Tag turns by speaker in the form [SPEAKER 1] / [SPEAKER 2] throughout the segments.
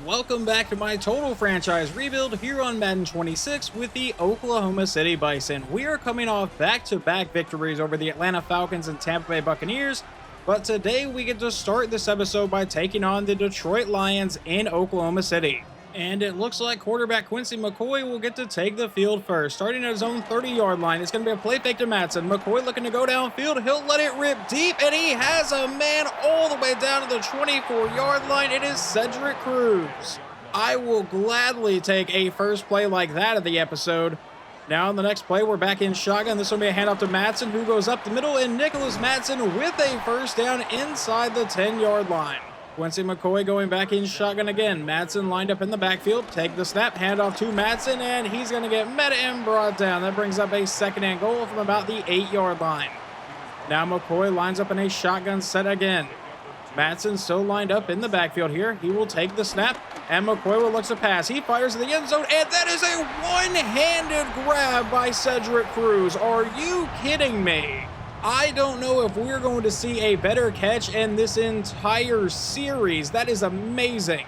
[SPEAKER 1] welcome back to my total franchise rebuild here on Madden 26 with the Oklahoma City Bison. We are coming off back-to-back victories over the Atlanta Falcons and Tampa Bay Buccaneers, but today we get to start this episode by taking on the Detroit Lions in Oklahoma City. And it looks like quarterback Quincy McCoy will get to take the field first. Starting at his own 30-yard line, it's going to be a play fake to Madsen. McCoy looking to go downfield. He'll let it rip deep, and he has a man all the way down to the 24-yard line. It is Cedric Cruz. I will gladly take a first play like that of the episode. Now on the next play, we're back in shotgun. This will be a handoff to Madsen, who goes up the middle, and Nicholas Madsen with a first down inside the 10-yard line. Quincy McCoy going back in shotgun again. Madsen lined up in the backfield. Take the snap, hand off to Madsen, and he's going to get met and brought down. That brings up a second and goal from about the 8-yard line. Now McCoy lines up in a shotgun set again. Madsen still lined up in the backfield here. He will take the snap, and McCoy will look to pass. He fires in the end zone, and that is a one-handed grab by Cedric Cruz. Are you kidding me? I don't know if we're going to see a better catch in this entire series. That is amazing.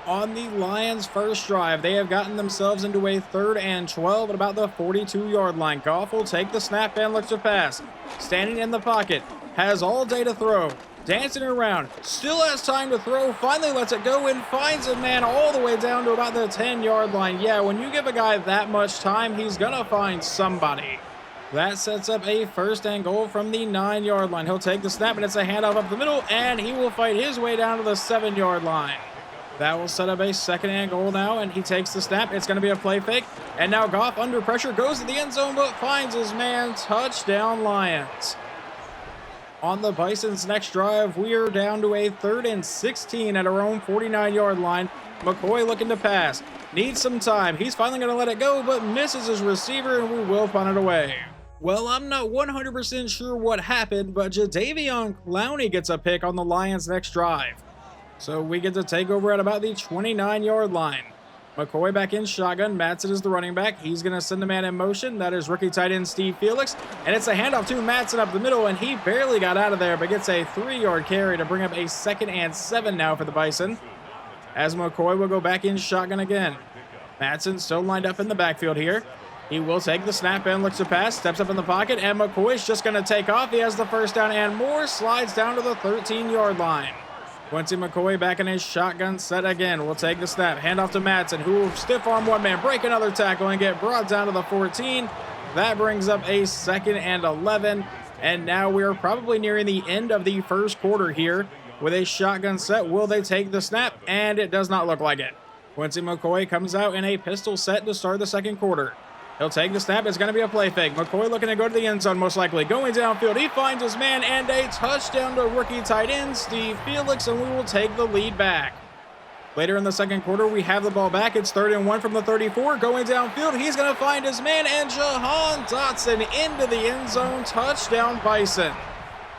[SPEAKER 1] On the Lions' first drive, they have gotten themselves into a 3rd and 12 at about the 42-yard line. Goff will take the snap and looks to pass. Standing in the pocket, has all day to throw. Dancing around, still has time to throw, finally lets it go and finds a man all the way down to about the 10-yard line. Yeah, when you give a guy that much time, he's gonna find somebody. That sets up a 1st and goal from the 9-yard line. He'll take the snap, and it's a handoff up the middle, and he will fight his way down to the 7-yard line. That will set up a 2nd and goal now, and he takes the snap. It's going to be a play fake, and now Goff under pressure goes to the end zone, but finds his man. Touchdown Lions. On the Bison's next drive, we are down to a 3rd and 16 at our own 49-yard line. McCoy looking to pass. Needs some time. He's finally going to let it go, but misses his receiver, and we will punt it away. Well, I'm not 100% sure what happened, but Jadeveon Clowney gets a pick on the Lions' next drive. So we get to take over at about the 29-yard line. McCoy back in shotgun. Madsen is the running back. He's going to send a man in motion. That is rookie tight end Steve Felix. And it's a handoff to Madsen up the middle, and he barely got out of there, but gets a 3-yard carry to bring up a 2nd and 7 now for the Bison. As McCoy will go back in shotgun again. Madsen still lined up in the backfield here. He will take the snap and looks to pass, steps up in the pocket, and McCoy's just going to take off. He has the first down and more, slides down to the 13-yard line. Quincy McCoy back in his shotgun set again. Will take the snap, hand off to Madsen, who will stiff arm one man, break another tackle, and get brought down to the 14. That brings up a 2nd and 11, and now we are probably nearing the end of the first quarter here. With a shotgun set, will they take the snap? And it does not look like it. Quincy McCoy comes out in a pistol set to start the second quarter. He'll take the snap. It's going to be a play fake. McCoy looking to go to the end zone, most likely. Going downfield, he finds his man, and a touchdown to rookie tight end Steve Felix, and we will take the lead back. Later in the second quarter, we have the ball back. It's 3rd and 1 from the 34. Going downfield, he's going to find his man, and Jahan Dotson into the end zone. Touchdown Bison.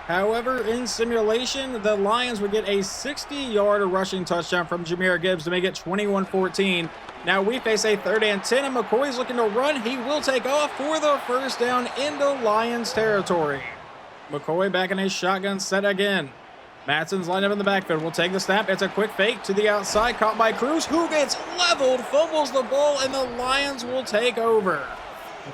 [SPEAKER 1] However, in simulation, the Lions would get a 60-yard rushing touchdown from Jahmyr Gibbs to make it 21-14. Now we face a 3rd and 10, and McCoy's looking to run. He will take off for the first down into Lions territory. McCoy back in a shotgun set again. Madsen's lined up in the backfield. Will take the snap. It's a quick fake to the outside, caught by Cruz, who gets leveled, fumbles the ball, and the Lions will take over.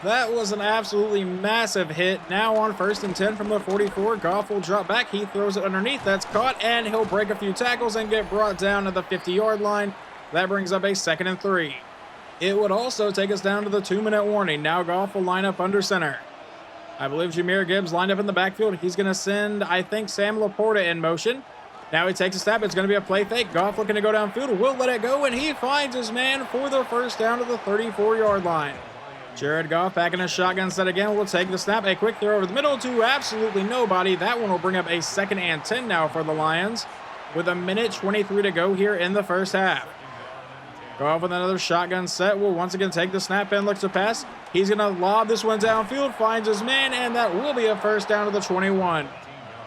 [SPEAKER 1] That was an absolutely massive hit. Now on 1st and 10 from the 44, Goff will drop back. He throws it underneath. That's caught, and he'll break a few tackles and get brought down to the 50-yard line. That brings up a 2nd and 3. It would also take us down to the 2-minute warning. Now Goff will line up under center. I believe Jahmyr Gibbs lined up in the backfield. He's going to send, I think, Sam Laporta in motion. Now he takes a snap. It's going to be a play fake. Goff looking to go downfield. Will let it go, and he finds his man for the first down to the 34-yard line. Jared Goff back in a shotgun set again. Will take the snap. A quick throw over the middle to absolutely nobody. That one will bring up a 2nd and 10 now for the Lions, with 1:23 to go here in the first half. Goff with another shotgun set. Will once again take the snap and looks to pass. He's going to lob this one downfield, finds his man, and that will be a first down to the 21.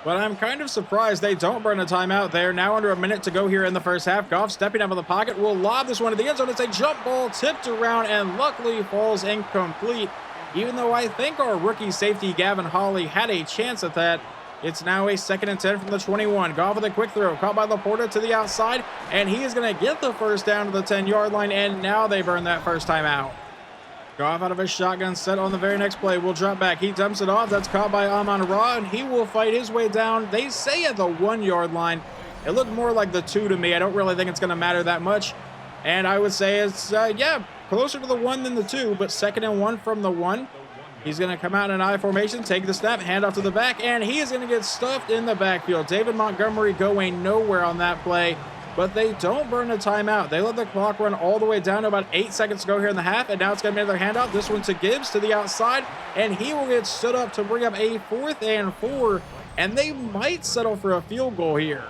[SPEAKER 1] But I'm kind of surprised they don't burn a timeout there. Now under a minute to go here in the first half. Goff stepping up in the pocket will lob this one to the end zone. It's a jump ball tipped around and luckily falls incomplete. Even though I think our rookie safety Gavin Hawley had a chance at that, It's now a 2nd and 10 from the 21. Goff with a quick throw, caught by Laporta to the outside, and he is going to get the first down to the 10-yard line, and now they burn that first time out. Goff out of his shotgun set on the very next play. Will drop back. He dumps it off. That's caught by Amon-Ra, and he will fight his way down. They say at the 1-yard line. It looked more like the 2 to me. I don't really think it's going to matter that much. And I would say it's, closer to the 1 than the 2, but 2nd and 1 from the 1. He's going to come out in an I formation, take the snap, hand off to the back, and he is going to get stuffed in the backfield. David Montgomery going nowhere on that play, but they don't burn a timeout. They let the clock run all the way down to about 8 seconds to go here in the half, and now it's going to be another handoff. This one to Gibbs to the outside, and he will get stood up to bring up a 4th and 4, and they might settle for a field goal here.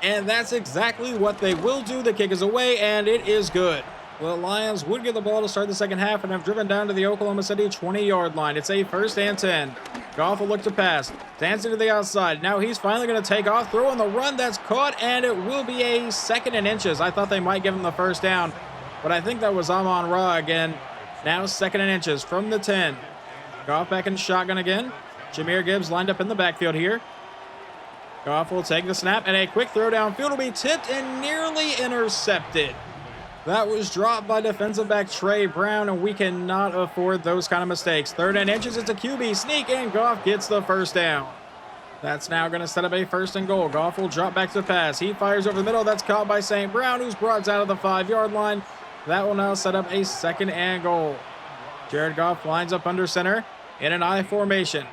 [SPEAKER 1] And that's exactly what they will do. The kick is away, and it is good. The Lions would get the ball to start the second half and have driven down to the Oklahoma City 20-yard line. It's a 1st and 10. Goff will look to pass. Dancing to the outside. Now he's finally going to take off. Throw on the run. That's caught, and it will be a 2nd and inches. I thought they might give him the first down, but I think that was Amon-Ra again. Now 2nd and inches from the 10. Goff back in shotgun again. Jahmyr Gibbs lined up in the backfield here. Goff will take the snap, and a quick throw downfield will be tipped and nearly intercepted. That was dropped by defensive back Trey Brown, and we cannot afford those kind of mistakes. 3rd and inches, it's a QB sneak, and Goff gets the first down. That's now going to set up a 1st and goal. Goff will drop back to pass. He fires over the middle. That's caught by St. Brown, who's brought down to the 5-yard line. That will now set up a 2nd and goal. Jared Goff lines up under center in an I formation.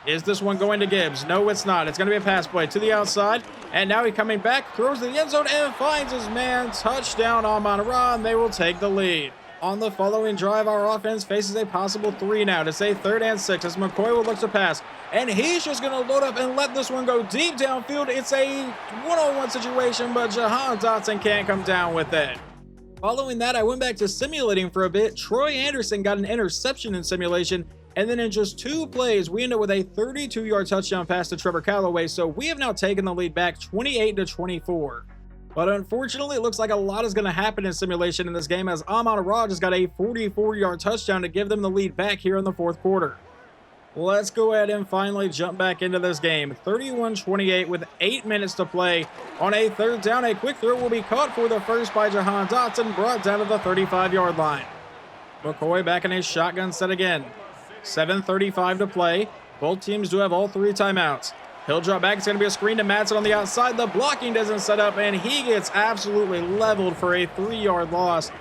[SPEAKER 1] Is this one going to Gibbs? No, it's not. It's going to be a pass play to the outside. And now he's coming back, throws to the end zone, and finds his man. Touchdown, Amon-Ra, and they will take the lead. On the following drive, our offense faces a possible 3 now. It's a 3rd and 6 as McCoy will look to pass. And he's just going to load up and let this one go deep downfield. It's a one-on-one situation, but Jahan Dotson can't come down with it. Following that, I went back to simulating for a bit. Troy Anderson got an interception in simulation. And then in just 2 plays, we end up with a 32-yard touchdown pass to Trevor Callaway. So we have now taken the lead back 28-24. But unfortunately, it looks like a lot is going to happen in simulation in this game as Amon-Ra just got a 44-yard touchdown to give them the lead back here in the 4th quarter. Let's go ahead and finally jump back into this game. 31-28 with 8 minutes to play. On a 3rd down, a quick throw will be caught for the first by Jahan Dotson, brought down to the 35-yard line. McCoy back in his shotgun set again. 7:35 to play. Both teams do have all 3 timeouts. He'll drop back. It's going to be a screen to Madsen on the outside. The blocking doesn't set up, and he gets absolutely leveled for a 3-yard loss.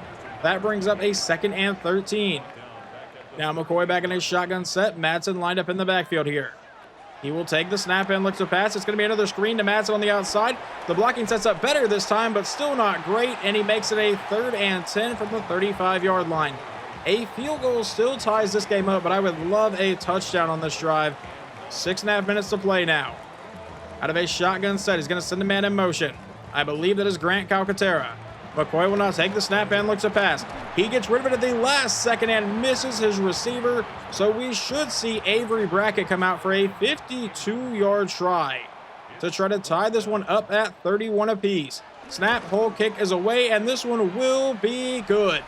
[SPEAKER 1] That brings up a 2nd and 13. Now McCoy back in his shotgun set. Madsen lined up in the backfield here. He will take the snap and look to pass. It's going to be another screen to Madsen on the outside. The blocking sets up better this time, but still not great, and he makes it a 3rd and 10 from the 35-yard line. A field goal still ties this game up, but I would love a touchdown on this drive. 6.5 minutes to play now. Out of a shotgun set, he's going to send a man in motion. I believe that is Grant Calcaterra. McCoy will now take the snap and look to pass. He gets rid of it at the last second and misses his receiver. So we should see Avery Brackett come out for a 52-yard try to try to tie this one up at 31 apiece. Snap, hole kick is away, and this one will be good.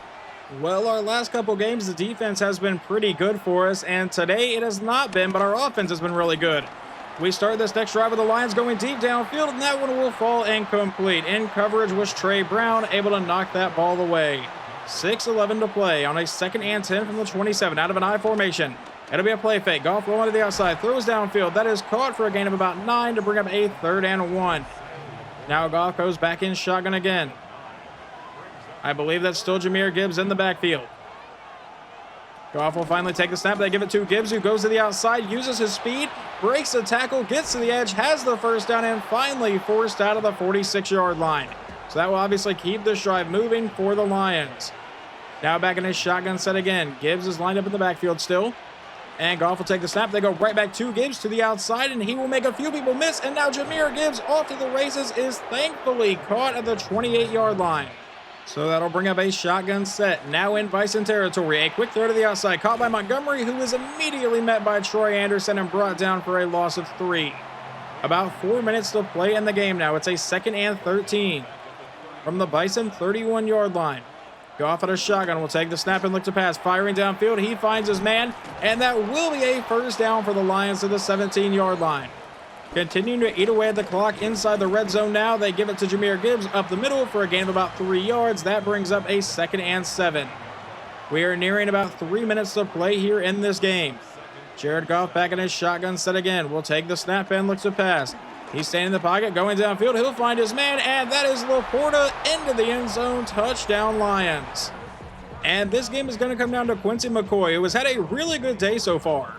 [SPEAKER 1] Well, our last couple games, the defense has been pretty good for us, and today it has not been, but our offense has been really good. We start this next drive with the Lions going deep downfield, and that one will fall incomplete. In coverage was Trey Brown, able to knock that ball away. 6:11 to play on a 2nd and 10 from the 27, out of an I formation. It'll be a play fake. Goff rolling to the outside, throws downfield. That is caught for a gain of about 9 to bring up a 3rd and 1. Now Goff goes back in shotgun again. I believe that's still Jahmyr Gibbs in the backfield. Goff will finally take the snap. They give it to Gibbs, who goes to the outside, uses his speed, breaks the tackle, gets to the edge, has the first down, and finally forced out of the 46-yard line. So that will obviously keep this drive moving for the Lions. Now back in his shotgun set again. Gibbs is lined up in the backfield still. And Goff will take the snap. They go right back to Gibbs to the outside, and he will make a few people miss. And now Jahmyr Gibbs off to the races is thankfully caught at the 28-yard line. So that'll bring up a shotgun set. Now in Bison territory. A quick throw to the outside. Caught by Montgomery, who is immediately met by Troy Anderson and brought down for a loss of 3. About 4 minutes to play in the game now. It's a 2nd and 13. From the Bison 31-yard line. Goff at a shotgun will take the snap and look to pass. Firing downfield. He finds his man. And that will be a first down for the Lions to the 17-yard line. Continuing to eat away at the clock inside the red zone now. They give it to Jahmyr Gibbs up the middle for a gain of about 3 yards. That brings up a 2nd and 7. We are nearing about 3 minutes to play here in this game. Jared Goff back in his shotgun set again. Will take the snap and looks to pass. He's staying in the pocket, going downfield. He'll find his man, and that is Laporta into the end zone. Touchdown, Lions. And this game is going to come down to Quincy McCoy, who has had a really good day so far.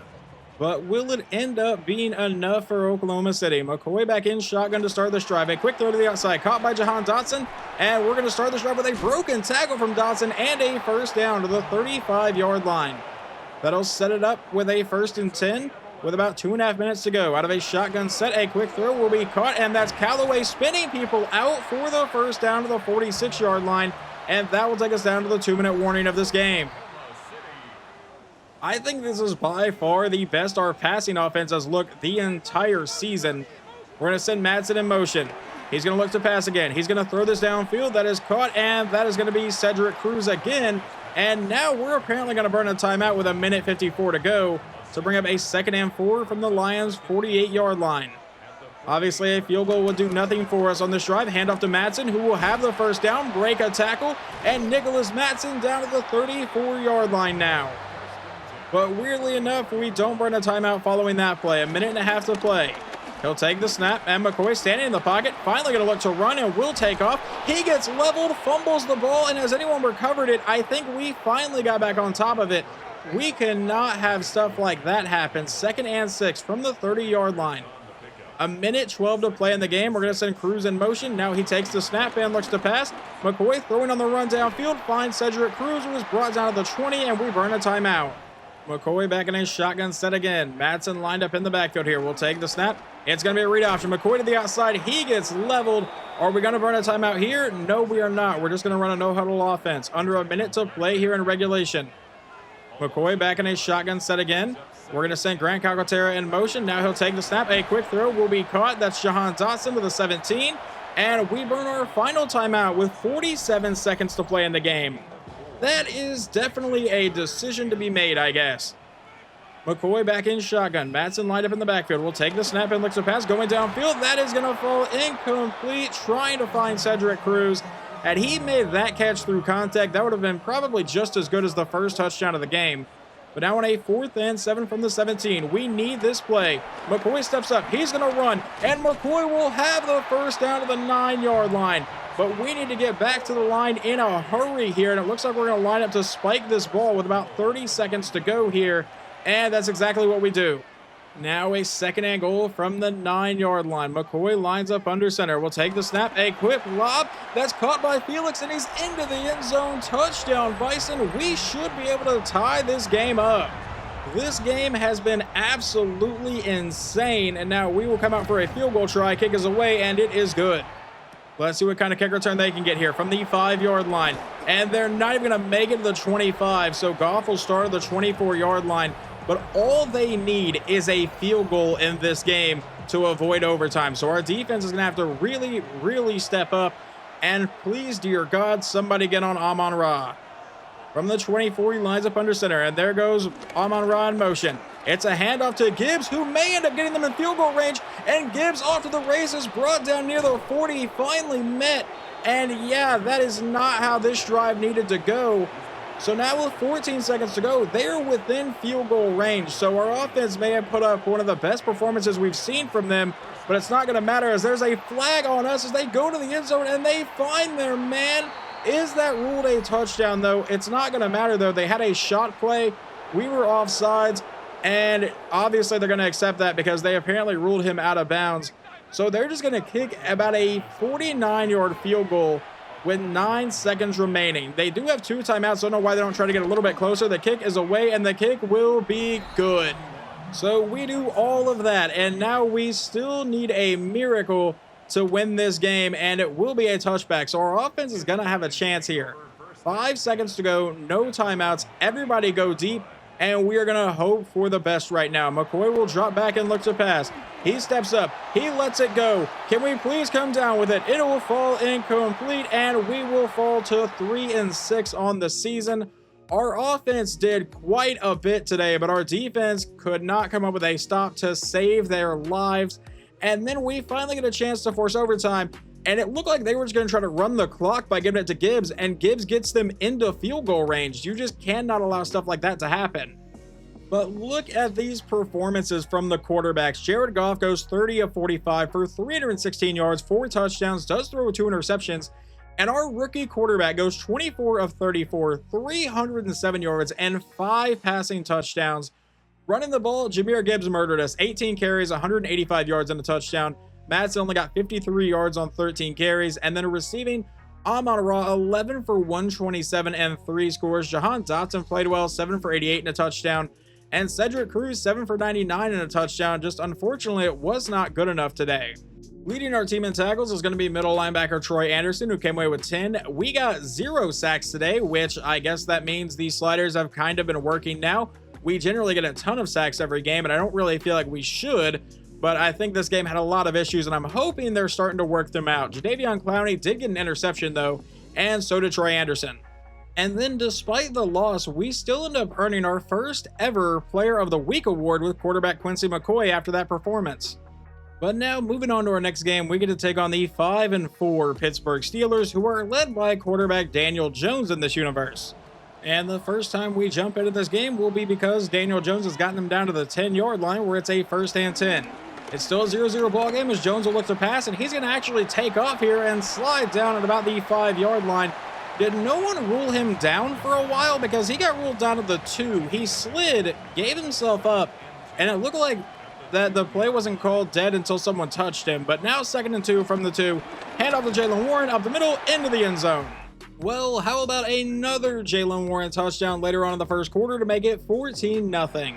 [SPEAKER 1] But will it end up being enough for Oklahoma City? McCoy back in shotgun to start this drive. A quick throw to the outside, caught by Jahan Dotson. And we're going to start this drive with a broken tackle from Dotson and a first down to the 35-yard line. That'll set it up with a 1st and 10 with about 2.5 minutes to go. Out of a shotgun set, a quick throw will be caught, and that's Callaway spinning people out for the first down to the 46-yard line. And that will take us down to the 2-minute warning of this game. I think this is by far the best our passing offense has looked the entire season. We're going to send Madsen in motion. He's going to look to pass again. He's going to throw this downfield. That is caught, and that is going to be Cedric Cruz again. And now we're apparently going to burn a timeout with 1:54 to go to bring up a 2nd and 4 from the Lions' 48-yard line. Obviously, a field goal will do nothing for us on this drive. Handoff to Madsen, who will have the first down, break a tackle, and Nicholas Madsen down to the 34-yard line now. But weirdly enough, we don't burn a timeout following that play. 1.5 minutes to play. He'll take the snap, and McCoy standing in the pocket, finally going to look to run and will take off. He gets leveled, fumbles the ball, and has anyone recovered it? I think we finally got back on top of it. We cannot have stuff like that happen. 2nd and 6 from the 30-yard line. 1:12 to play in the game. We're going to send Cruz in motion. Now he takes the snap and looks to pass. McCoy throwing on the run downfield, finds Cedric Cruz, who is brought down to the 20, and we burn a timeout. McCoy back in his shotgun set again. Madsen lined up in the backfield here. We'll take the snap. It's going to be a read option. McCoy to the outside. He gets leveled. Are we going to burn a timeout here? No, we are not. We're just going to run a no-huddle offense. Under 1 minute to play here in regulation. McCoy back in his shotgun set again. We're going to send Grant Calcaterra in motion. Now he'll take the snap. A quick throw will be caught. That's Jahan Dotson to the 17. And we burn our final timeout with 47 seconds to play in the game. That is definitely a decision to be made, I guess. McCoy back in shotgun. Madsen lined up in the backfield. Will take the snap and looks to pass. Going downfield. That is going to fall incomplete. Trying to find Cedric Cruz. Had he made that catch through contact, that would have been probably just as good as the first touchdown of the game. But now on a 4th and 7 from the 17, we need this play. McCoy steps up. He's going to run. And McCoy will have the first down to the 9-yard line. But we need to get back to the line in a hurry here. And it looks like we're going to line up to spike this ball with about 30 seconds to go here. And that's exactly what we do. Now a 2nd and goal from the 9-yard line. McCoy lines up under center. Will take the snap. A quick lob. That's caught by Felix, and he's into the end zone. Touchdown, Bison. We should be able to tie this game up. This game has been absolutely insane. And now we will come out for a field goal try. Kick is away, and it is good. Let's see what kind of kick return they can get here from the 5-yard line. And they're not even going to make it to the 25, so Goff will start at the 24-yard line. But all they need is a field goal in this game to avoid overtime. So our defense is going to have to really, really step up. And please, dear God, somebody get on Amon-Ra. From the 24, he lines up under center. And there goes Amon-Ra in motion. It's a handoff to Gibbs, who may end up getting them in field goal range. And Gibbs off to the races, brought down near the 40, finally met. And yeah, that is not how this drive needed to go. So now with 14 seconds to go, they're within field goal range. So our offense may have put up one of the best performances we've seen from them, but it's not going to matter as there's a flag on us as they go to the end zone and they find their man. Is that ruled a touchdown, though? It's not going to matter, though. They had a shot play. We were offsides, and obviously they're going to accept that because they apparently ruled him out of bounds. So they're just going to kick about a 49-yard field goal with 9 seconds remaining. They do have 2 timeouts, so I don't know why they don't try to get a little bit closer. The kick is away, and the kick will be good. So we do all of that, and now we still need a miracle to win this game, and it will be a touchback. So our offense is going to have a chance here. 5 seconds to go, no timeouts. Everybody go deep, and we are going to hope for the best right now. McCoy will drop back and look to pass. He steps up. He lets it go. Can we please come down with it? It will fall incomplete, and we will fall to 3-6 on the season. Our offense did quite a bit today, but our defense could not come up with a stop to save their lives. And then we finally get a chance to force overtime, and it looked like they were just going to try to run the clock by giving it to Gibbs, and Gibbs gets them into field goal range. You just cannot allow stuff like that to happen. But look at these performances from the quarterbacks. Jared Goff goes 30 of 45 for 316 yards, 4 touchdowns, does throw 2 interceptions. And our rookie quarterback goes 24 of 34, 307 yards, and 5 passing touchdowns. Running the ball, Jahmyr Gibbs murdered us. 18 carries, 185 yards, and a touchdown. Madsen only got 53 yards on 13 carries. And then receiving, Amon-Ra 11 for 127 and 3 scores. Jahan Dotson played well, 7 for 88 and a touchdown. And Cedric Cruz, 7 for 99 and a touchdown. Just unfortunately, it was not good enough today. Leading our team in tackles is going to be middle linebacker Troy Anderson, who came away with 10. We got 0 sacks today, which I guess that means the sliders have kind of been working now. We generally get a ton of sacks every game, and I don't really feel like we should, but I think this game had a lot of issues, and I'm hoping they're starting to work them out. Jadeveon Clowney did get an interception, though, and so did Troy Anderson. And then despite the loss, we still end up earning our first ever Player of the Week award with quarterback Quincy McCoy after that performance. But now, moving on to our next game, we get to take on the 5-4 Pittsburgh Steelers, who are led by quarterback Daniel Jones in this universe. And the first time we jump into this game will be because Daniel Jones has gotten them down to the 10-yard line, where it's a first and 10. It's still a 0-0 ball game as Jones will look to pass, and he's going to actually take off here and slide down at about the 5-yard line. Did no one rule him down for a while? Because he got ruled down at the 2. He slid, gave himself up, and it looked like that the play wasn't called dead until someone touched him. But now 2nd and 2 from the 2. Hand off to Jaylen Warren up the middle into the end zone. Well, how about another Jaylen Warren touchdown later on in the first quarter to make it 14-0?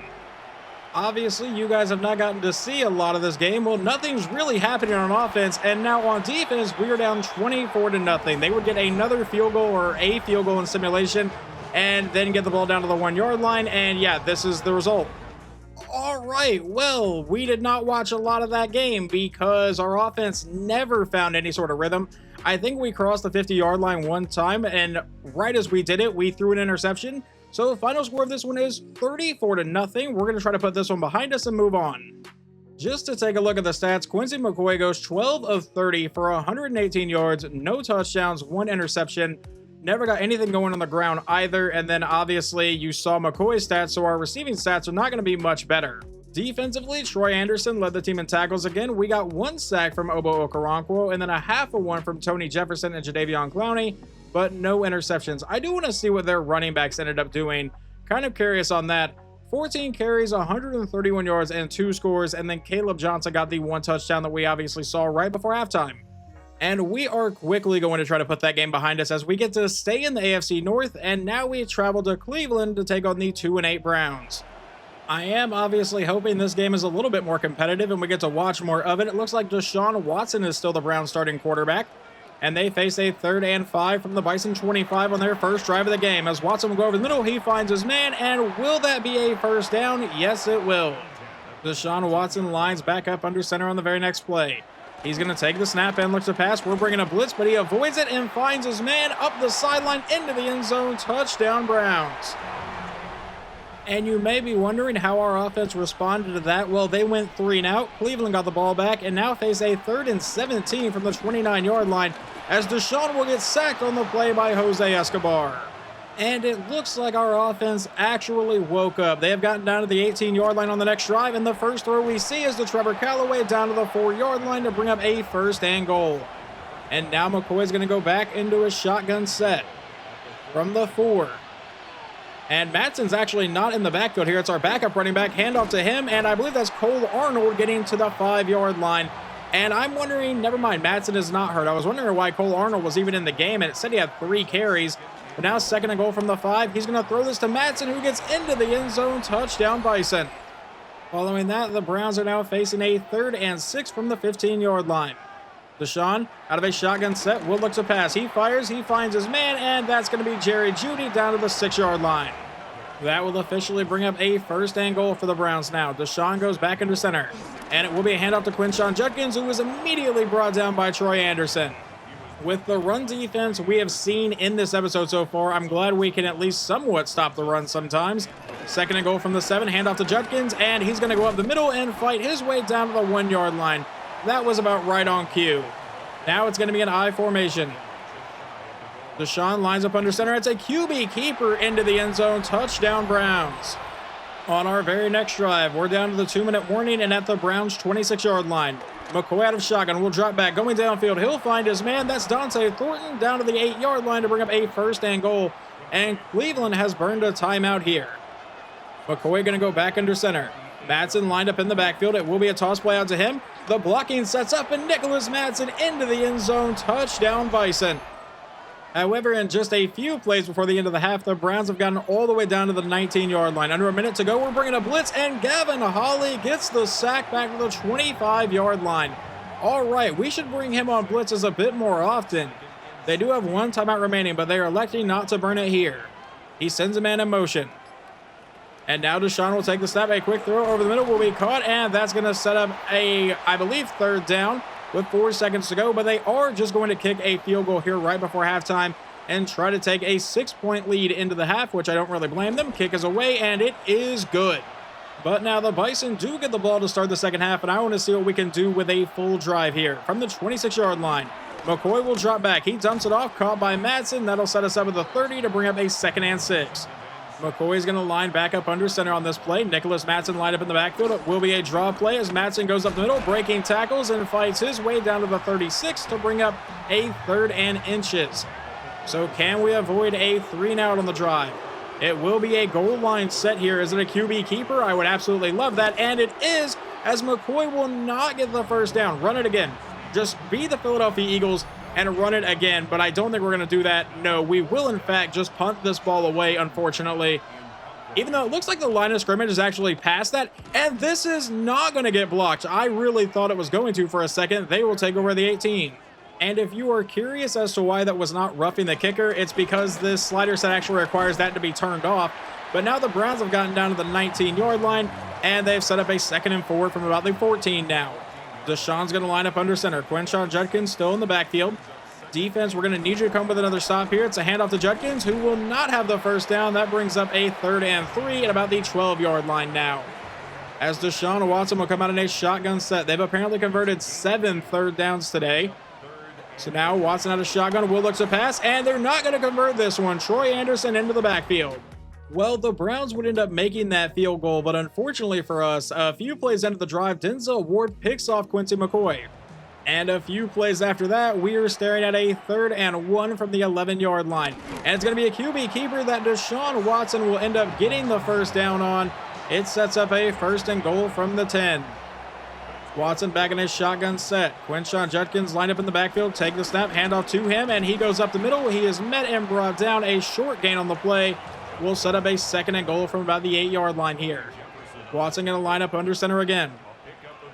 [SPEAKER 1] Obviously, you guys have not gotten to see a lot of this game. Well, nothing's really happening on offense, and now on defense, we are down 24-0. They would get another field goal or a field goal in simulation, and then get the ball down to the 1-yard line, and yeah, this is the result. All right, well, we did not watch a lot of that game because our offense never found any sort of rhythm. I think we crossed the 50-yard line one time, and right as we did it, we threw an interception. So the final score of this one is 34-0. We're going to try to put this one behind us and move on. Just to take a look at the stats, Quincy McCoy goes 12 of 30 for 118 yards, no touchdowns, 1 interception. Never got anything going on the ground either. And then obviously you saw McCoy's stats, so our receiving stats are not going to be much better. Defensively, Troy Anderson led the team in tackles again. We got 1 sack from Obo Okoronkwo and then a half of 1 from Tony Jefferson and Jadeveon Clowney, but no interceptions. I do want to see what their running backs ended up doing. Kind of curious on that. 14 carries, 131 yards, and 2 scores, and then Caleb Johnson got the 1 touchdown that we obviously saw right before halftime. And we are quickly going to try to put that game behind us as we get to stay in the AFC North, and now we travel to Cleveland to take on the 2-8 Browns. I am obviously hoping this game is a little bit more competitive and we get to watch more of it. It looks like Deshaun Watson is still the Browns starting quarterback, and they face a 3rd and 5 from the Bison 25 on their first drive of the game. As Watson will go over the middle, he finds his man, and will that be a first down? Yes, it will. Deshaun Watson lines back up under center on the very next play. He's going to take the snap and looks to pass. We're bringing a blitz, but he avoids it and finds his man up the sideline into the end zone. Touchdown, Browns. And you may be wondering how our offense responded to that. Well, they went 3 and out. Cleveland got the ball back and now face a 3rd and 17 from the 29-yard line as Deshaun will get sacked on the play by Jose Escobar. And it looks like our offense actually woke up. They have gotten down to the 18-yard line on the next drive, and the first throw we see is to Trevor Callaway down to the 4-yard line to bring up a 1st and goal. And now McCoy is going to go back into a shotgun set from the 4. And Madsen's actually not in the backfield here. It's our backup running back. Handoff to him, and I believe that's Cole Arnold getting to the 5-yard line. And I'm wondering, never mind, Madsen is not hurt. I was wondering why Cole Arnold was even in the game, and it said he had 3 carries. But now 2nd and goal from the 5. He's going to throw this to Madsen, who gets into the end zone. Touchdown, Bison. Following that, the Browns are now facing a 3rd and 6 from the 15-yard line. Deshaun, out of a shotgun set, will look to pass. He fires, he finds his man, and that's going to be Jerry Jeudy down to the 6-yard line. That will officially bring up a 1st and goal for the Browns now. Deshaun goes back into center, and it will be a handoff to Quinshon Judkins, who was immediately brought down by Troy Anderson. With the run defense we have seen in this episode so far, I'm glad we can at least somewhat stop the run sometimes. 2nd and goal from the 7, handoff to Judkins, and he's going to go up the middle and fight his way down to the 1-yard line. That was about right on cue. Now it's going to be an I formation. Deshaun lines up under center. It's a QB keeper into the end zone. Touchdown, Browns. On our very next drive, we're down to the 2-minute warning and at the Browns' 26-yard line. McCoy out of shotgun will drop back, going downfield. He'll find his man. That's Dante Thornton down to the 8-yard line to bring up a first and goal. And Cleveland has burned a timeout here. McCoy going to go back under center. Madsen lined up in the backfield. It will be a toss play out to him. The blocking sets up, and Nicholas Madsen into the end zone. Touchdown, Bison. However, in just a few plays before the end of the half, the Browns have gotten all the way down to the 19-yard line. Under a minute to go, we're bringing a blitz, and Gavin Holly gets the sack back to the 25-yard line. All right, we should bring him on blitzes a bit more often. They do have one timeout remaining, but they are electing not to burn it here. He sends a man in motion. And now Deshaun will take the snap. A quick throw over the middle will be caught, and that's going to set up a, I believe, third down with 4 seconds to go. But they are just going to kick a field goal here right before halftime and try to take a 6-point lead into the half, which I don't really blame them. Kick is away, and it is good. But now the Bison do get the ball to start the second half, and I want to see what we can do with a full drive here from the 26-yard line. McCoy will drop back. He dumps it off, caught by Madsen. That'll set us up with a 30 to bring up a 2nd and 6. McCoy is going to line back up under center on this play. Nicholas Madsen lined up in the backfield. It will be a draw play as Madsen goes up the middle, breaking tackles and fights his way down to the 36 to bring up a 3rd and inches. So can we avoid a 3-and-out on the drive? It will be a goal line set here. Is it a QB keeper? I would absolutely love that, and it is, as McCoy will not get the first down. Run it again. Just be the Philadelphia Eagles and run it again, but I don't think we're going to do that. No, we will, in fact, just punt this ball away, unfortunately. Even though it looks like the line of scrimmage is actually past that, and this is not going to get blocked. I really thought it was going to for a second. They will take over the 18. And if you are curious as to why that was not roughing the kicker, it's because this slider set actually requires that to be turned off. But now the Browns have gotten down to the 19-yard line, and they've set up a 2nd and 4 from about the 14 now. Deshaun's going to line up under center. Quinshon Judkins still in the backfield. Defense, we're going to need you to come with another stop here. It's a handoff to Judkins, who will not have the first down. That brings up a 3rd and 3 at about the 12-yard line now. As Deshaun Watson will come out in a shotgun set. They've apparently converted 7 third downs today. So now Watson out of shotgun will look to pass, and they're not going to convert this one. Troy Anderson into the backfield. Well, the Browns would end up making that field goal, but unfortunately for us, a few plays into the drive, Denzel Ward picks off Quincy McCoy. And a few plays after that, we are staring at a 3rd and 1 from the 11-yard line. And it's going to be a QB keeper that Deshaun Watson will end up getting the first down on. It sets up a 1st and goal from the 10. Watson back in his shotgun set. Quinshon Judkins lined up in the backfield, take the snap, handoff to him, and he goes up the middle. He is met and brought down. A short gain on the play will set up a 2nd and goal from about the 8-yard line here. Watson going to line up under center again.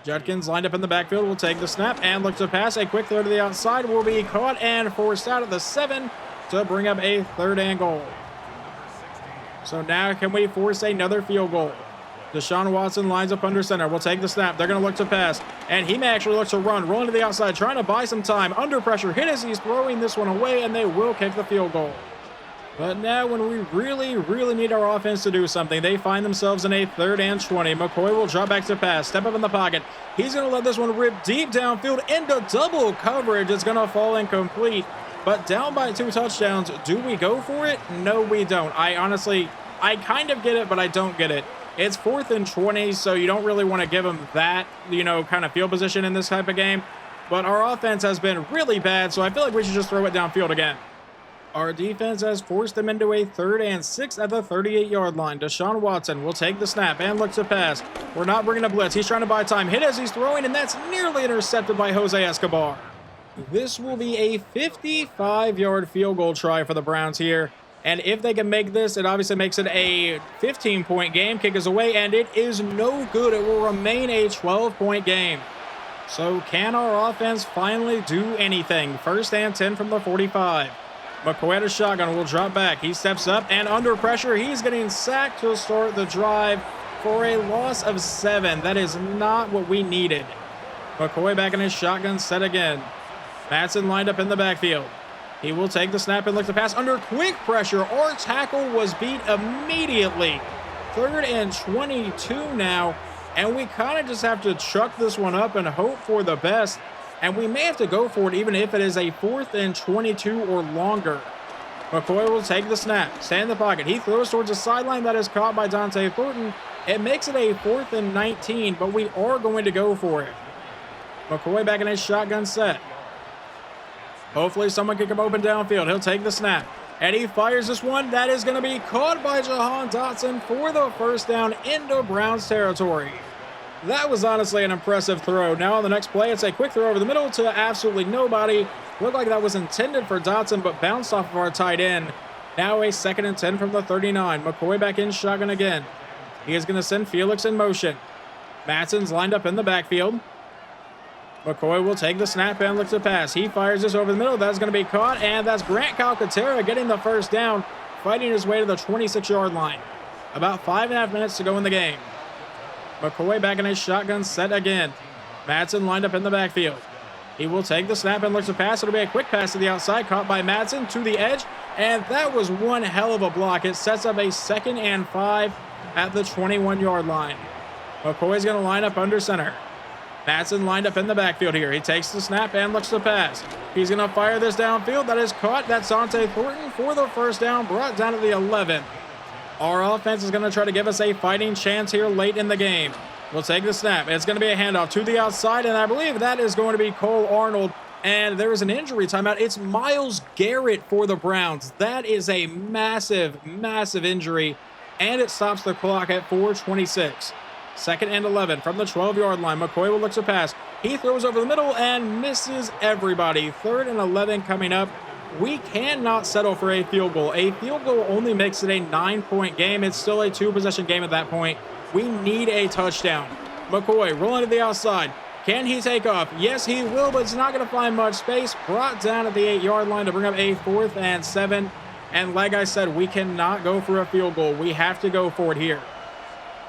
[SPEAKER 1] Judkins lined up in the backfield will take the snap and look to pass. A quick throw to the outside will be caught and forced out at the 7 to bring up a 3rd and goal. So now can we force another field goal? Deshaun Watson lines up under center. Will take the snap. They're going to look to pass. And he may actually look to run. Rolling to the outside, trying to buy some time. Under pressure. Hit as he's throwing this one away, and they will kick the field goal. But now when we really need our offense to do something, they find themselves in a 3rd and 20. McCoy will drop back to pass. Step up in the pocket. He's going to let this one rip deep downfield into double coverage. It's going to fall incomplete. But down by 2 touchdowns, do we go for it? No, we don't. I kind of get it, but I don't get it. It's 4th and 20, so you don't really want to give them that, kind of field position in this type of game. But our offense has been really bad, so I feel like we should just throw it downfield again. Our defense has forced them into a 3rd and 6 at the 38-yard line. Deshaun Watson will take the snap and look to pass. We're not bringing a blitz. He's trying to buy time. Hit as he's throwing, and that's nearly intercepted by Jose Escobar. This will be a 55-yard field goal try for the Browns here. And if they can make this, it obviously makes it a 15-point game. Kick is away, and it is no good. It will remain a 12-point game. So can our offense finally do anything? 1st and 10 from the 45. McCoy at a shotgun will drop back. He steps up, and under pressure, he's getting sacked to start the drive for a loss of 7. That is not what we needed. McCoy back in his shotgun set again. Madsen lined up in the backfield. He will take the snap and look to pass under quick pressure. Our tackle was beat immediately. 3rd and 22 now. And we kind of just have to chuck this one up and hope for the best. And we may have to go for it even if it is a 4th and 22 or longer. McCoy will take the snap, stay in the pocket. He throws towards the sideline. That is caught by Dante Thornton. It makes it a 4th and 19, but we are going to go for it. McCoy back in his shotgun set. Hopefully someone can come open downfield. He'll take the snap. And he fires this one. That is going to be caught by Jahan Dotson for the first down into Browns territory. That was honestly an impressive throw. Now on the next play, it's a quick throw over the middle to absolutely nobody. Looked like that was intended for Dotson, but bounced off of our tight end. Now a 2nd and 10 from the 39. McCoy back in shotgun again. He is going to send Felix in motion. Matson's lined up in the backfield. McCoy will take the snap and look to pass. He fires this over the middle. That's going to be caught, and that's Grant Calcaterra getting the first down, fighting his way to the 26-yard line. About 5.5 minutes to go in the game. McCoy back in his shotgun set again. Matson lined up in the backfield. He will take the snap and look to pass. It'll be a quick pass to the outside, caught by Matson to the edge, and that was one hell of a block. It sets up a 2nd and 5 at the 21-yard line. McCoy's going to line up under center. Matson lined up in the backfield here. He takes the snap and looks to pass. He's going to fire this downfield. That is caught. That's Dante Thornton for the first down, brought down to the 11. Our offense is going to try to give us a fighting chance here late in the game. We'll take the snap. It's going to be a handoff to the outside, and I believe that is going to be Cole Arnold. And there is an injury timeout. It's Myles Garrett for the Browns. That is a massive, massive injury, and it stops the clock at 4:26. 2nd and 11 from the 12-yard line. McCoy will look to pass. He throws over the middle and misses everybody. 3rd and 11 coming up. We cannot settle for a field goal. A field goal only makes it a 9-point game. It's still a 2-possession game at that point. We need a touchdown. McCoy rolling to the outside. Can he take off? Yes, he will, but it's not going to find much space. Brought down at the 8-yard line to bring up a 4th and 7. And like I said, we cannot go for a field goal. We have to go for it here.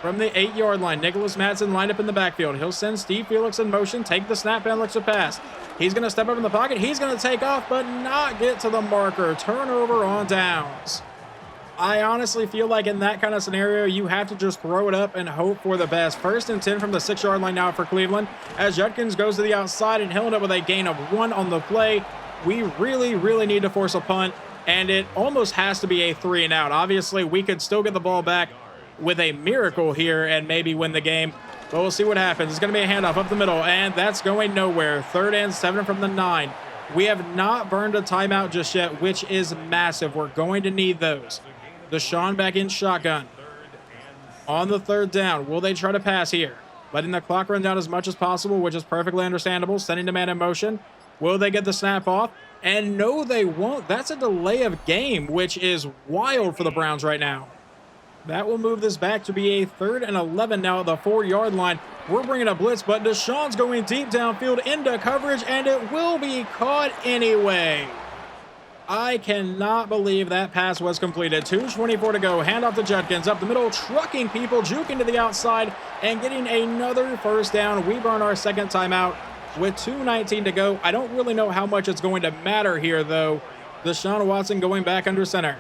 [SPEAKER 1] From the 8-yard line, Nicholas Madsen lined up in the backfield. He'll send Steve Felix in motion, take the snap and looks to pass. He's going to step up in the pocket. He's going to take off, but not get to the marker. Turnover on downs. I honestly feel like in that kind of scenario, you have to just throw it up and hope for the best. 1st and 10 from the 6-yard line now for Cleveland. As Judkins goes to the outside and he'll end up with a gain of 1 on the play. We really, really need to force a punt, and it almost has to be a 3 and out. Obviously, we could still get the ball back with a miracle here and maybe win the game, but we'll see what happens. It's going to be a handoff up the middle, and that's going nowhere. 3rd and 7 from the 9. We have not burned a timeout just yet, which is massive. We're going to need those. Deshaun back in shotgun. On the 3rd down, will they try to pass here? Letting the clock run down as much as possible, which is perfectly understandable. Sending the man in motion. Will they get the snap off? And no, they won't. That's a delay of game, which is wild for the Browns right now. That will move this back to be a 3rd and 11 now at the 4-yard line. We're bringing a blitz, but Deshaun's going deep downfield into coverage, and it will be caught anyway. I cannot believe that pass was completed. 2:24 to go. Handoff to Judkins up the middle, trucking people, juking to the outside, and getting another first down. We burn our 2nd timeout with 2:19 to go. I don't really know how much it's going to matter here, though. Deshaun Watson going back under center.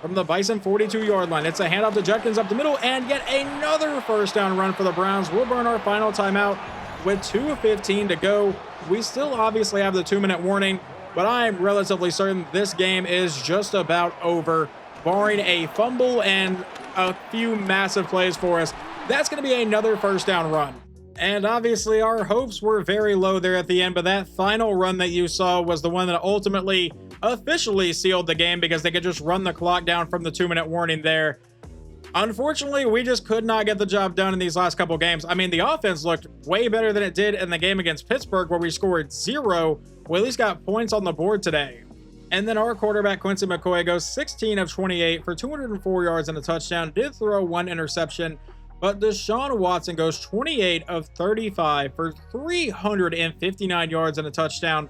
[SPEAKER 1] From the Bison 42-yard line, it's a handoff to Judkins up the middle, and yet another first down run for the Browns. We'll burn our final timeout with 2:15 to go. We still obviously have the 2-minute warning, but I'm relatively certain this game is just about over, barring a fumble and a few massive plays for us. That's going to be another first down run. And obviously our hopes were very low there at the end, but that final run that you saw was the one that ultimately officially sealed the game because they could just run the clock down from the 2-minute warning there. Unfortunately, we just could not get the job done in these last couple games. I mean, the offense looked way better than it did in the game against Pittsburgh, where we scored 0. We at least got points on the board today. And then our quarterback, Quincy McCoy, goes 16 of 28 for 204 yards and a touchdown. Did throw 1 interception, but Deshaun Watson goes 28 of 35 for 359 yards and a touchdown.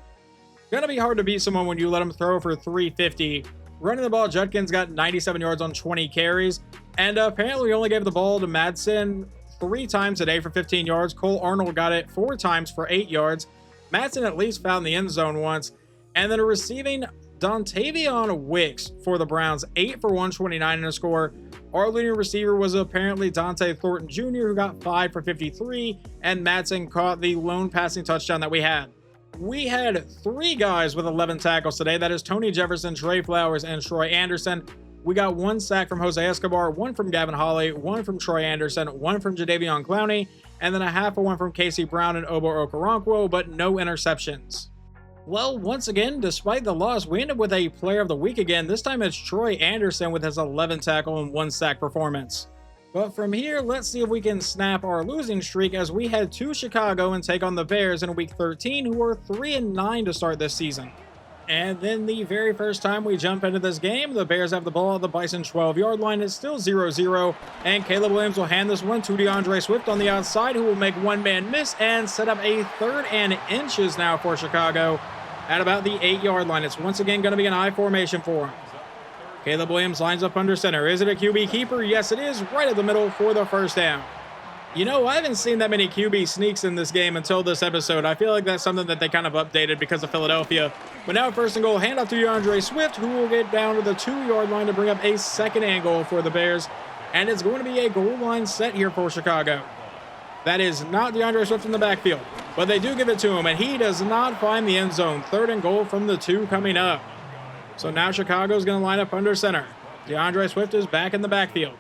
[SPEAKER 1] Gonna be hard to beat someone when you let him throw for 350. Running the ball, Judkins got 97 yards on 20 carries. And apparently we only gave the ball to Madsen 3 times today for 15 yards. Cole Arnold got it 4 times for 8 yards. Madsen at least found the end zone once. And then receiving, Dontavion Wicks for the Browns, 8 for 129 in a score. Our leading receiver was apparently Dante Thornton Jr., who got 5 for 53, and Madsen caught the lone passing touchdown that we had. We had 3 guys with 11 tackles today. That is Tony Jefferson, Trey Flowers, and Troy Anderson. We got 1 sack from Jose Escobar, 1 from Gavin Hawley, 1 from Troy Anderson, 1 from Jadeveon Clowney, and then a half of 1 from Casey Brown and Obo Okoronkwo, but no interceptions. Well, once again, despite the loss, we end up with a player of the week again. This time it's Troy Anderson with his 11 tackle and 1 sack performance. But from here, let's see if we can snap our losing streak as we head to Chicago and take on the Bears in week 13, who are 3-9 to start this season. And then the very first time we jump into this game, the Bears have the ball at the Bison 12-yard line. It's still 0-0, and Caleb Williams will hand this one to DeAndre Swift on the outside, who will make one man miss and set up a 3rd and inches now for Chicago at about the 8-yard line. It's once again going to be an I formation for him. Caleb Williams lines up under center. Is it a QB keeper? Yes, it is, right at the middle for the first down. You know, I haven't seen that many QB sneaks in this game until this episode. I feel like that's something that they kind of updated because of Philadelphia. But now 1st and goal, handoff to DeAndre Swift, who will get down to the 2-yard line to bring up a 2nd and goal for the Bears. And it's going to be a goal line set here for Chicago. That is not DeAndre Swift in the backfield, but they do give it to him, and he does not find the end zone. 3rd and goal from the 2 coming up. So now Chicago's going to line up under center. DeAndre Swift is back in the backfield.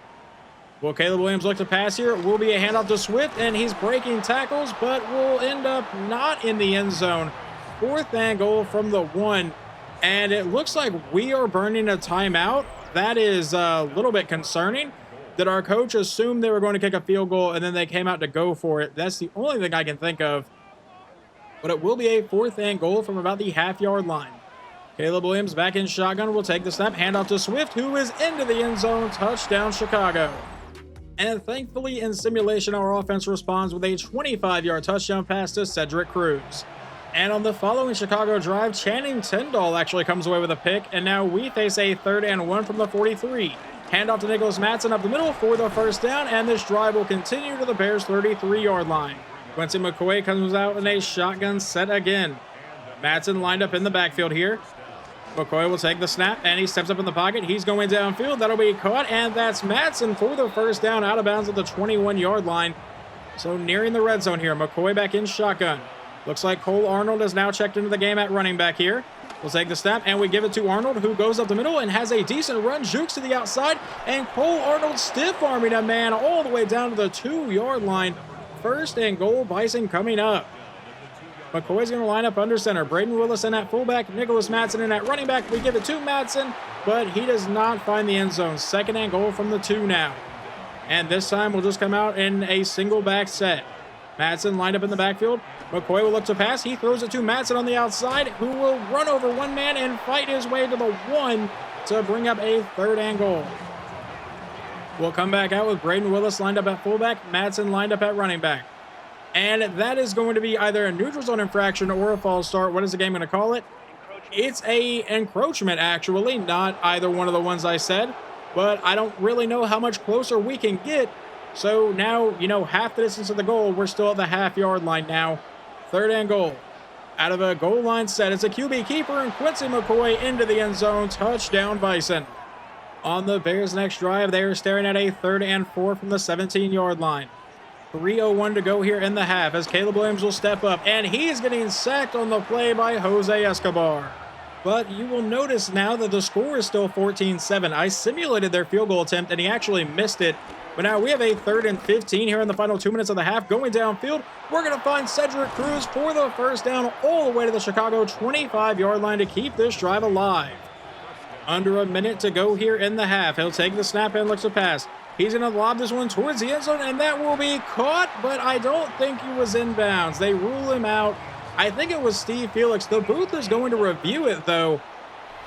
[SPEAKER 1] Will Caleb Williams look to pass here? It will be a handoff to Swift, and he's breaking tackles, but will end up not in the end zone. 4th and goal from the 1, and it looks like we are burning a timeout. That is a little bit concerning. Did our coach assume they were going to kick a field goal, and then they came out to go for it? That's the only thing I can think of. But it will be a 4th and goal from about the half-yard line. Caleb Williams back in shotgun will take the snap, handoff to Swift, who is into the end zone. Touchdown, Chicago. And thankfully, in simulation, our offense responds with a 25-yard touchdown pass to Cedric Cruz. And on the following Chicago drive, Channing Tindall actually comes away with a pick, and now we face a 3rd and 1 from the 43. Handoff to Nicholas Madsen up the middle for the first down, and this drive will continue to the Bears' 33-yard line. Quincy McCoy comes out in a shotgun set again. Madsen lined up in the backfield here. McCoy will take the snap, and he steps up in the pocket. He's going downfield. That'll be caught, and that's Madsen for the first down out of bounds at the 21-yard line. So nearing the red zone here. McCoy back in shotgun. Looks like Cole Arnold is now checked into the game at running back here. We'll take the snap, and we give it to Arnold, who goes up the middle and has a decent run, jukes to the outside, and Cole Arnold stiff-arming a man all the way down to the 2-yard line. 1st and goal, Bison coming up. McCoy's going to line up under center. Braden Willis in at fullback, Nicholas Madsen in at running back. We give it to Madsen, but he does not find the end zone. 2nd and goal from the 2 now. And this time we'll just come out in a single back set. Madsen lined up in the backfield. McCoy will look to pass. He throws it to Madsen on the outside, who will run over one man and fight his way to the 1 to bring up a 3rd and goal. We'll come back out with Braden Willis lined up at fullback, Madsen lined up at running back. And that is going to be either a neutral zone infraction or a false start. What is the game going to call it? It's a encroachment, actually, not either one of the ones I said. But I don't really know how much closer we can get. So now, half the distance of the goal. We're still at the half-yard line now. 3rd and goal. Out of a goal line set, it's a QB keeper, and Quincy McCoy into the end zone. Touchdown, Bison. On the Bears' next drive, they are staring at a 3rd and 4 from the 17-yard line. 3:01 to go here in the half as Caleb Williams will step up, and he's getting sacked on the play by Jose Escobar. But you will notice now that the score is still 14-7. I simulated their field goal attempt, and he actually missed it. But now we have a 3rd and 15 here in the final 2 minutes of the half. Going downfield, we're going to find Cedric Cruz for the first down all the way to the Chicago 25-yard line to keep this drive alive. Under a minute to go here in the half. He'll take the snap and looks to pass. He's going to lob this one towards the end zone, and that will be caught, but I don't think he was in bounds. They rule him out. I think it was Steve Felix. The booth is going to review it, though.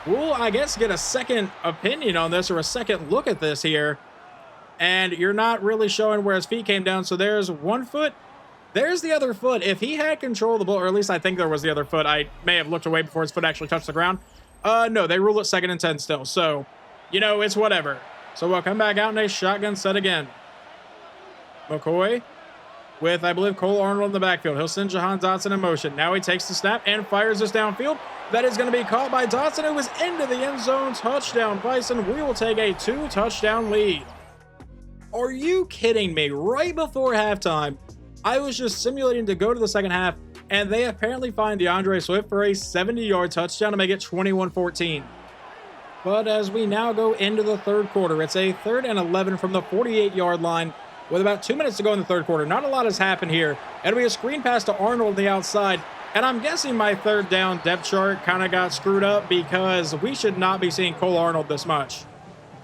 [SPEAKER 1] We'll, I guess, get a second opinion on this or a second look at this here. And you're not really showing where his feet came down, so there's one foot. There's the other foot. If he had control of the ball, or at least I think there was the other foot. I may have looked away before his foot actually touched the ground. No, they rule it 2nd and 10 still. So, it's whatever. So we'll come back out in a shotgun set again. McCoy with, I believe, Cole Arnold in the backfield. He'll send Jahan Dotson in motion. Now he takes the snap and fires this downfield. That is going to be caught by Dotson, who was into the end zone. Touchdown, Bison. We will take a 2-touchdown lead. Are you kidding me? Right before halftime, I was just simulating to go to the second half, and they apparently find DeAndre Swift for a 70-yard touchdown to make it 21-14. But as we now go into the third quarter, it's a 3rd and 11 from the 48-yard line with about 2 minutes to go in the third quarter. Not a lot has happened here. It'll be a screen pass to Arnold on the outside. And I'm guessing my third down depth chart kind of got screwed up because we should not be seeing Cole Arnold this much.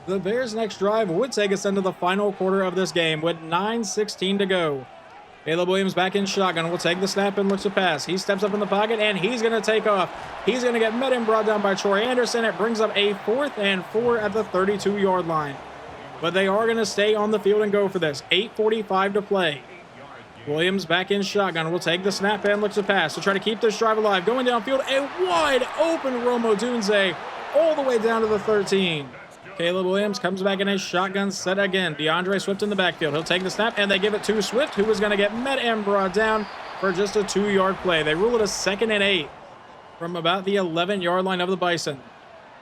[SPEAKER 1] The Bears' next drive would take us into the final quarter of this game with 9:16 to go. Caleb Williams back in shotgun, will take the snap and looks to pass. He steps up in the pocket and he's going to take off. He's going to get met and brought down by Troy Anderson. It brings up a 4th and 4 at the 32-yard line. But they are going to stay on the field and go for this. 8:45 to play. Williams back in shotgun, will take the snap and looks to pass to try to keep this drive alive. Going downfield, a wide open Rome Odunze all the way down to the 13. Caleb Williams comes back in a shotgun set again. DeAndre Swift in the backfield. He'll take the snap, and they give it to Swift, who is going to get met and brought down for just a 2-yard play. They rule it a 2nd and 8 from about the 11-yard line of the Bison.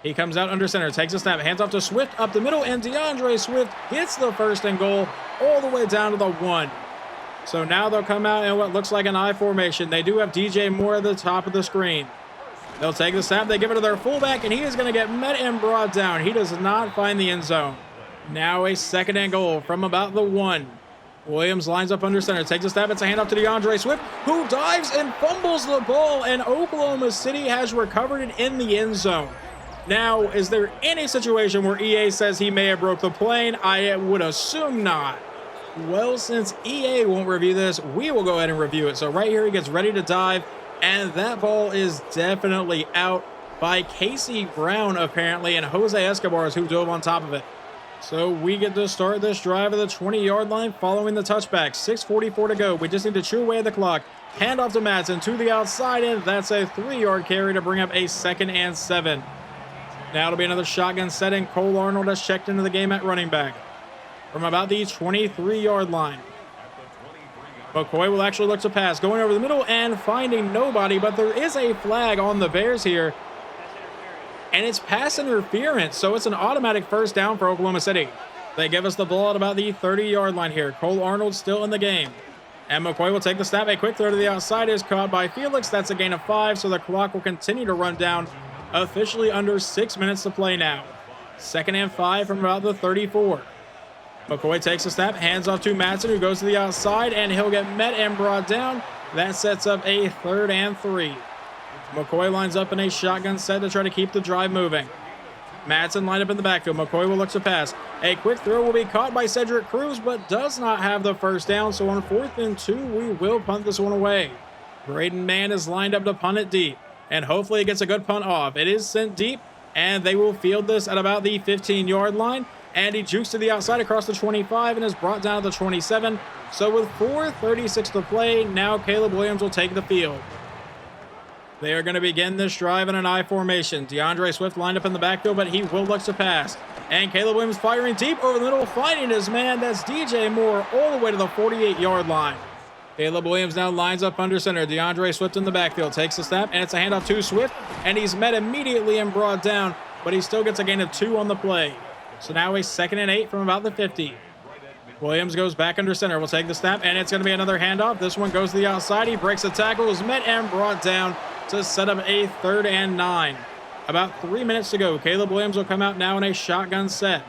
[SPEAKER 1] He comes out under center, takes a snap, hands off to Swift up the middle, and DeAndre Swift gets the 1st and goal all the way down to the 1. So now they'll come out in what looks like an I formation. They do have DJ Moore at the top of the screen. They'll take the snap. They give it to their fullback, and he is going to get met and brought down. He does not find the end zone. Now a 2nd and goal from about the 1. Williams lines up under center, takes a snap. It's a handoff to DeAndre Swift, who dives and fumbles the ball, and Oklahoma City has recovered it in the end zone. Now, is there any situation where EA says he may have broke the plane? I would assume not. Well, since EA won't review this, we will go ahead and review it. So right here, he gets ready to dive, and that ball is definitely out by Casey Brown, apparently, and Jose Escobar is who dove on top of it. So we get to start this drive at the 20-yard line following the touchback. 6:44 to go. We just need to chew away at the clock. Hand off to Madsen to the outside, and that's a 3-yard carry to bring up a 2nd and 7. Now it'll be another shotgun setting. Cole Arnold has checked into the game at running back from about the 23-yard line. McCoy will actually look to pass, going over the middle and finding nobody, but there is a flag on the Bears here, and it's pass interference, so it's an automatic 1st down for Oklahoma City. They give us the ball at about the 30-yard line here. Cole Arnold still in the game, and McCoy will take the snap. A quick throw to the outside is caught by Felix. That's a gain of 5, so the clock will continue to run down. Officially under 6 minutes to play now. 2nd and 5 from about the 34. McCoy takes a snap, hands off to Madsen, who goes to the outside, and he'll get met and brought down. That sets up a 3rd and 3. McCoy lines up in a shotgun set to try to keep the drive moving. Madsen lined up in the backfield. McCoy will look to pass. A quick throw will be caught by Cedric Cruz, but does not have the 1st down. So on 4th and 2, we will punt this one away. Braden Mann is lined up to punt it deep, and hopefully it gets a good punt off. It is sent deep, and they will field this at about the 15-yard line. And he jukes to the outside across the 25 and is brought down to the 27. So with 4:36 to play, now Caleb Williams will take the field. They are going to begin this drive in an I formation. DeAndre Swift lined up in the backfield, but he will look to pass. And Caleb Williams firing deep over the middle, finding his man. That's DJ Moore all the way to the 48-yard line. Caleb Williams now lines up under center. DeAndre Swift in the backfield takes the snap, and it's a handoff to Swift, and he's met immediately and brought down, but he still gets a gain of 2 on the play. So now a 2nd and 8 from about the 50. Williams goes back under center. We'll take the snap, and it's going to be another handoff. This one goes to the outside. He breaks the tackle, is met and brought down to set up a 3rd and 9. About 3 minutes to go. Caleb Williams will come out now in a shotgun set.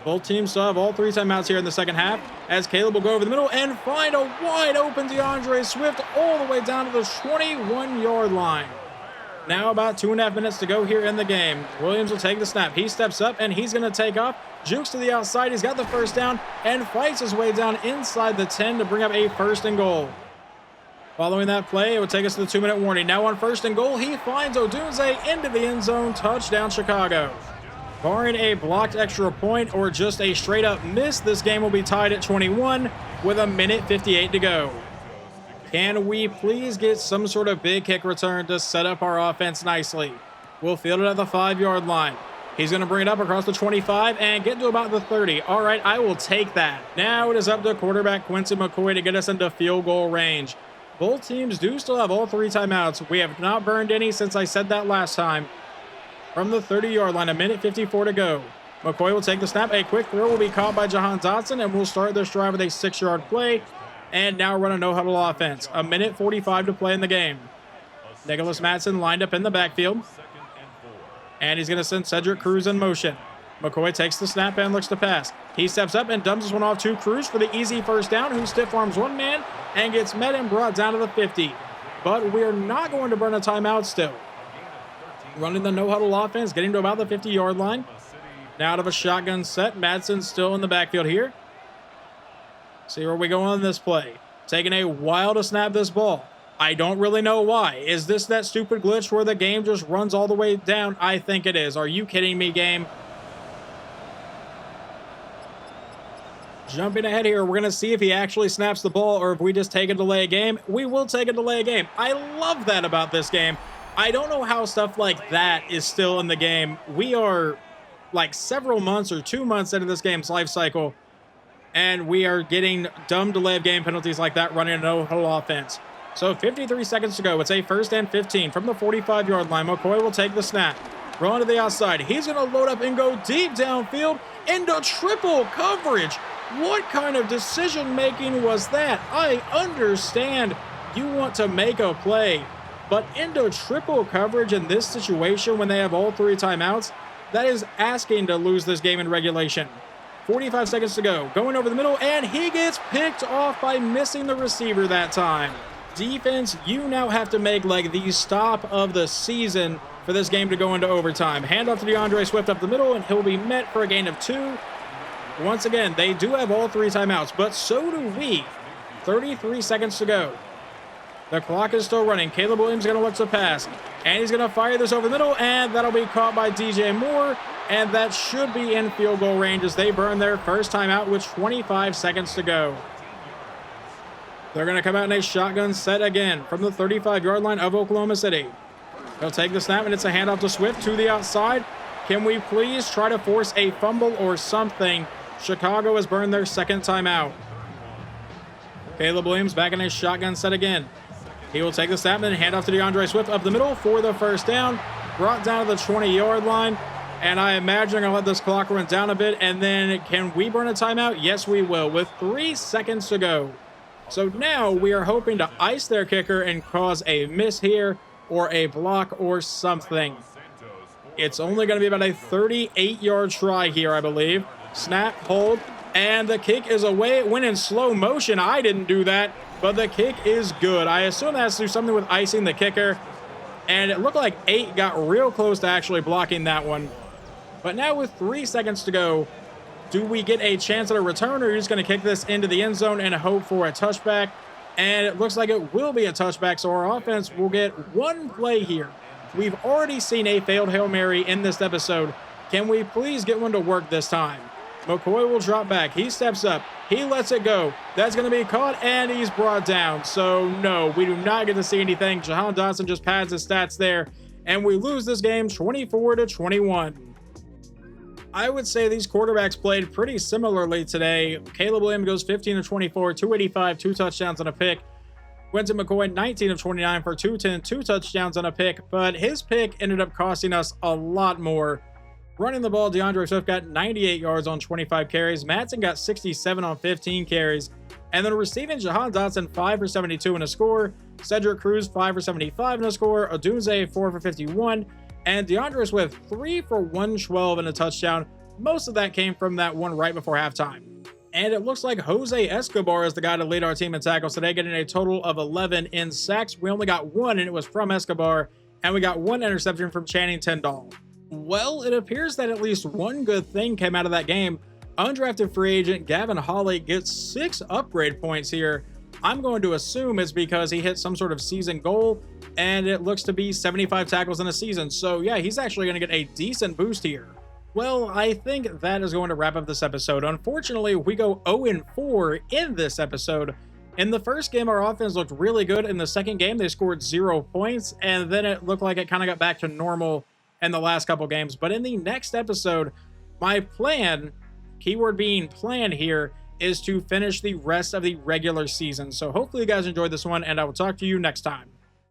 [SPEAKER 1] Both teams still have all 3 timeouts here in the second half, as Caleb will go over the middle and find a wide open DeAndre Swift all the way down to the 21-yard line. Now about 2.5 minutes to go here in the game. Williams will take the snap. He steps up, and he's going to take off. Jukes to the outside. He's got the 1st down and fights his way down inside the 10 to bring up a 1st and goal. Following that play, it would take us to the 2-minute warning. Now on 1st and goal, he finds Odunze into the end zone. Touchdown, Chicago. Barring a blocked extra point or just a straight-up miss, this game will be tied at 21 with 1:58 to go. Can we please get some sort of big kick return to set up our offense nicely? We'll field it at the 5-yard line. He's going to bring it up across the 25 and get to about the 30. All right, I will take that. Now it is up to quarterback Quincy McCoy to get us into field goal range. Both teams do still have all 3 timeouts. We have not burned any since I said that last time. From the 30-yard line, a minute 54 to go. McCoy will take the snap. A quick throw will be caught by Jahan Dotson, and we'll start this drive with a 6-yard play. And now run a no-huddle offense. A minute 45 to play in the game. Nicholas Madsen lined up in the backfield. And he's going to send Cedric Cruz in motion. McCoy takes the snap and looks to pass. He steps up and dumps this one off to Cruz for the easy first down, who stiff arms one man and gets met and brought down to the 50. But we're not going to burn a timeout still. Running the no-huddle offense, getting to about the 50-yard line. Now out of a shotgun set, Madsen still in the backfield here. See where we go on this play. Taking a while to snap this ball. I don't really know why. Is this that stupid glitch where the game just runs all the way down? I think it is. Are you kidding me, game? Jumping ahead here, we're going to see if he actually snaps the ball or if we just take a delay game. We will take a delay game. I love that about this game. I don't know how stuff like that is still in the game. We are like several months or 2 months into this game's life cycle, and we are getting dumb delay of game penalties like that running a no-huddle offense. So 53 seconds to go. It's a 1st and 15 from the 45-yard line. McCoy will take the snap. Run to the outside. He's going to load up and go deep downfield into triple coverage. What kind of decision-making was that? I understand you want to make a play, but into triple coverage in this situation when they have all 3 timeouts, that is asking to lose this game in regulation. 45 seconds to go. Going over the middle, and he gets picked off by missing the receiver that time. Defense, you now have to make like the stop of the season for this game to go into overtime. Handoff to DeAndre Swift up the middle, and he'll be met for a gain of 2. Once again, they do have all 3 timeouts, but so do we. 33 seconds to go. The clock is still running. Caleb Williams is going to look to pass, and he's going to fire this over the middle, and that'll be caught by DJ Moore, and that should be in field goal range as they burn their first timeout with 25 seconds to go. They're going to come out in a shotgun set again from the 35-yard line of Oklahoma City. They'll take the snap, and it's a handoff to Swift to the outside. Can we please try to force a fumble or something? Chicago has burned their second timeout. Caleb Williams back in a shotgun set again. He will take the snap and hand off to DeAndre Swift up the middle for the first down. Brought down to the 20-yard line. And I imagine I'll let this clock run down a bit. And then can we burn a timeout? Yes, we will, with 3 seconds to go. So now we are hoping to ice their kicker and cause a miss here or a block or something. It's only going to be about a 38-yard try here, I believe. Snap, hold, and the kick is away. It went in slow motion. I didn't do that, but the kick is good. I assume that has to do something with icing the kicker, and it looked like 8 got real close to actually blocking that one. But now with 3 seconds to go, do we get a chance at a return, or are you just going to kick this into the end zone and hope for a touchback? And it looks like it will be a touchback, so our offense will get 1 play here. We've already seen a failed Hail Mary in this episode. Can we please get one to work this time? McCoy will drop back. He steps up. He lets it go. That's going to be caught, and he's brought down. So, no, we do not get to see anything. Jahan Dotson just pads his stats there, and we lose this game 24-21. I would say these quarterbacks played pretty similarly today. Caleb Williams goes 15 of 24, 285, 2 touchdowns and a pick. Quentin McCoy, 19 of 29 for 210, 2 touchdowns and a pick, but his pick ended up costing us a lot more. Running the ball, DeAndre Swift got 98 yards on 25 carries. Madsen got 67 on 15 carries. And then receiving, Jahan Dotson, 5 for 72 in a score. Cedric Cruz, 5 for 75 in a score. Odunze, 4 for 51. And DeAndre Swift, 3 for 112 in a touchdown. Most of that came from that one right before halftime. And it looks like Jose Escobar is the guy to lead our team in tackles today, getting a total of 11 in sacks. We only got 1, and it was from Escobar. And we got 1 interception from Channing Tindall. Well, it appears that at least one good thing came out of that game. Undrafted free agent Gavin Hawley gets 6 upgrade points here. I'm going to assume it's because he hit some sort of season goal, and it looks to be 75 tackles in a season. So yeah, he's actually going to get a decent boost here. Well, I think that is going to wrap up this episode. Unfortunately, we go 0-4 in this episode. In the first game, our offense looked really good. In the second game, they scored 0 points, and then it looked like it kind of got back to normal in the last couple games. But in the next episode, my plan, keyword being plan here, is to finish the rest of the regular season. So hopefully you guys enjoyed this one, and I will talk to you next time.